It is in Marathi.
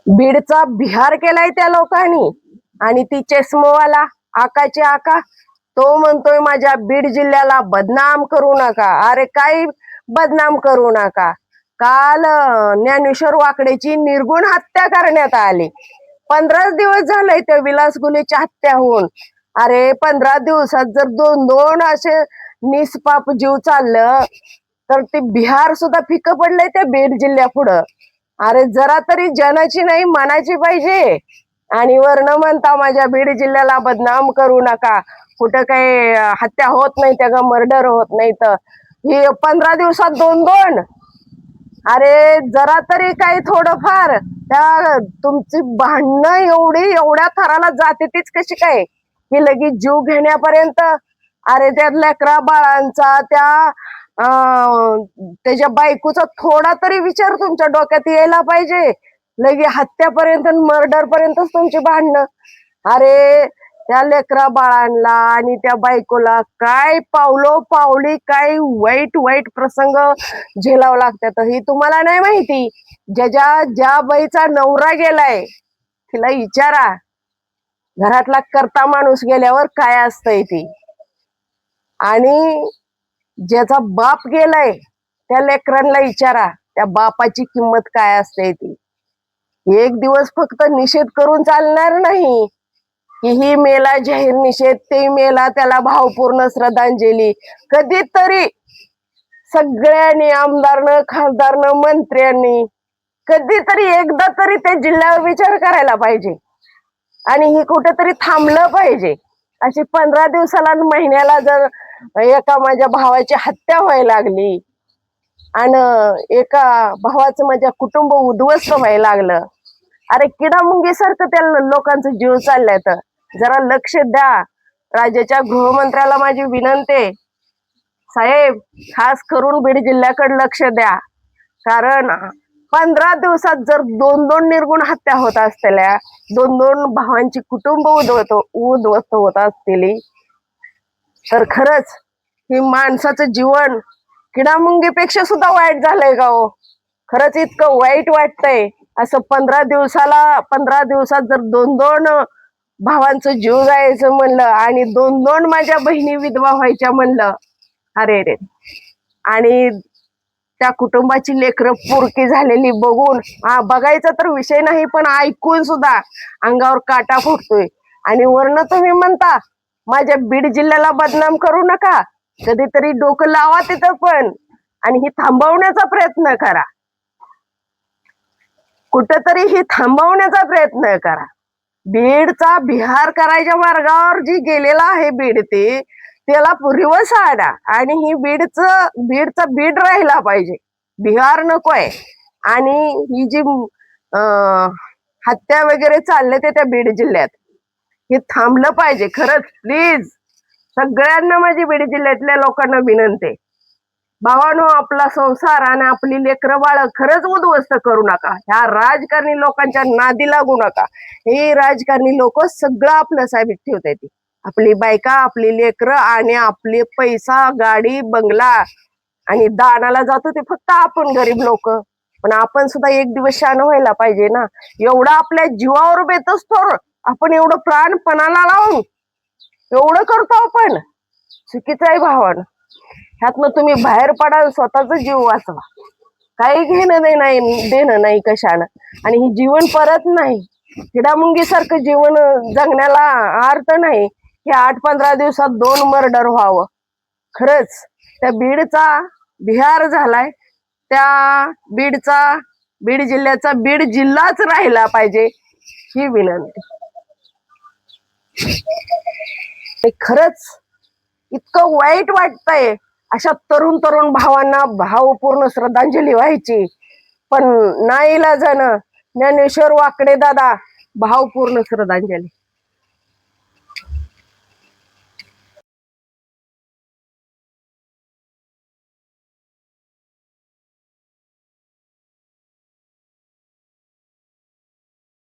बीडचा बिहार केलाय त्या लोकांनी। आणि ती चष्मवाला आकाचे आका तो म्हणतोय माझ्या बीड जिल्ह्याला बदनाम करू नका। अरे काही बदनाम करू नका। काल ज्ञानेश्वर वाकडेची निर्गुण हत्या करण्यात आली। 15 दिवस झाले त्या विलास गुलेच्या हत्या होऊन। अरे 15 दिवसात जर दोन असे निष्पाप जीव चाललं तर ते बिहार सुद्धा फिकं पडलंय त्या बीड जिल्ह्यापुढं। अरे जरा तरी जनाची नाही मनाची पाहिजे। आणि वर्ण म्हणता माझ्या बीड जिल्ह्याला बदनाम करू नका। कुठं काही हत्या होत नाही त्या मर्डर होत नाही तर ही 15 दिवसात दोन। अरे जरा तरी काही थोडंफार त्या तुमची भांडणं एवढ्या थराला जाते तीच कशी काय की लगेच जीव घेण्यापर्यंत। अरे त्या लेकरा बाळांचा त्याच्या बायकोचा थोडा तरी विचार तुमच्या डोक्यात यायला पाहिजे। लगे हत्यापर्यंत मर्डर पर्यंतच तुमची भांडणं। अरे त्या लेकरा बाळांना आणि त्या बायकोला काय पावली काय वाईट प्रसंग झेलावं लागतात ही तुम्हाला नाही माहिती। ज्या बाईचा नवरा गेलाय तिला विचारा घरातला करता माणूस गेल्यावर काय असतंय ती। आणि ज्याचा बाप गेलाय त्या लेकरांना विचारा त्या बापाची किंमत काय असते ती। एक दिवस फक्त निषेध करून चालणार नाही की ही मेला जाहीर निषेध ते मेला त्याला भावपूर्ण श्रद्धांजली। कधीतरी सगळ्यांनी आमदारनं खासदारनं मंत्र्यांनी कधीतरी एकदा तरी त्या जिल्ह्यावर विचार करायला पाहिजे। आणि ही कुठेतरी थांबलं पाहिजे। अशी 15 दिवसाला महिन्याला जर एका माझ्या भावाची हत्या व्हायला लागली आणि एका भावाचं माझ्या कुटुंब उद्ध्वस्त व्हायला लागलं। अरे किडामुंगी सारखं त्या लोकांचं जीव चाललंय तर जरा लक्ष द्या। राज्याच्या गृहमंत्र्याला माझी विनंती साहेब खास करून बीड जिल्ह्याकडे लक्ष द्या। कारण 15 दिवसात जर दोन निर्गुण हत्या होत असलेल्या दोन भावांची कुटुंब उद्ध्वस्त होत असतील तर खरंच ही माणसाचं जीवन किडामुंगीपेक्षा सुद्धा वाईट झालंय का हो। खरंच इतकं वाईट वाटतंय असं 15 दिवसात जर दोन भावांचं जीव जायचं म्हणलं आणि दोन माझ्या बहिणी विधवा व्हायच्या म्हणलं। अरे रे आणि त्या कुटुंबाची लेकरं पोरकी झालेली बघून बघायचा तर विषय नाही पण ऐकून सुद्धा अंगावर काटा फुटतोय। आणि वर्ण तुम्ही म्हणता माझ्या बीड जिल्ह्याला बदनाम करू नका। कधीतरी डोकं लावा तिथं पण आणि ही थांबवण्याचा प्रयत्न करा। कुठेतरी ही थांबवण्याचा प्रयत्न करा। बीडचा बिहार करायच्या मार्गावर जी गेलेला आहे बीड त्याला रिवर्स आणा। आणि ही बीडचा बीड राहिला पाहिजे बिहार नकोय। आणि ही जी हत्या वगैरे चालले त्या बीड जिल्ह्यात हे थांबलं पाहिजे खरंच प्लीज। सगळ्यांना माझी बीड जिल्ह्यातल्या लोकांना विनंती भावानो आपला संसार आणि आपली लेकरं बाळ खरंच उद्ध्वस्त करू नका। ह्या राजकारणी लोकांच्या नादी लागू नका। हे राजकारणी लोक सगळं आपलं साहेब ठेवतात आपली बायका आपली लेकरं आणि आपले पैसा गाडी बंगला आणि दानाला जातो ते फक्त आपण गरीब लोक। पण आपण सुद्धा एक दिवस शान व्हायला पाहिजे ना। एवढं आपल्या जीवावर बेतच तर आपण एवढं प्राणपणाला लावून एवढं करतो आपण चुकीचं आहे भावानं। ह्यातनं तुम्ही बाहेर पडा स्वतःचा जीव वाचवा। काही देणं नाही कशानं। आणि ही जीवन परत नाही किडामुंगी सारखं जीवन जगण्याला अर्थ नाही की 8-15 दिवसात 2 मर्डर व्हावं। खरंच त्या बीडचा बिहार झालाय त्या बीड जिल्ह्याचा बीड जिल्हाच राहिला पाहिजे ही विनंती। खरंच इतकं वाईट वाटतंय अशा तरुण भावांना भावपूर्ण श्रद्धांजली व्हायची पण नाईलाजानं ज्ञानेश्वर वाकडे दादा भावपूर्ण श्रद्धांजली।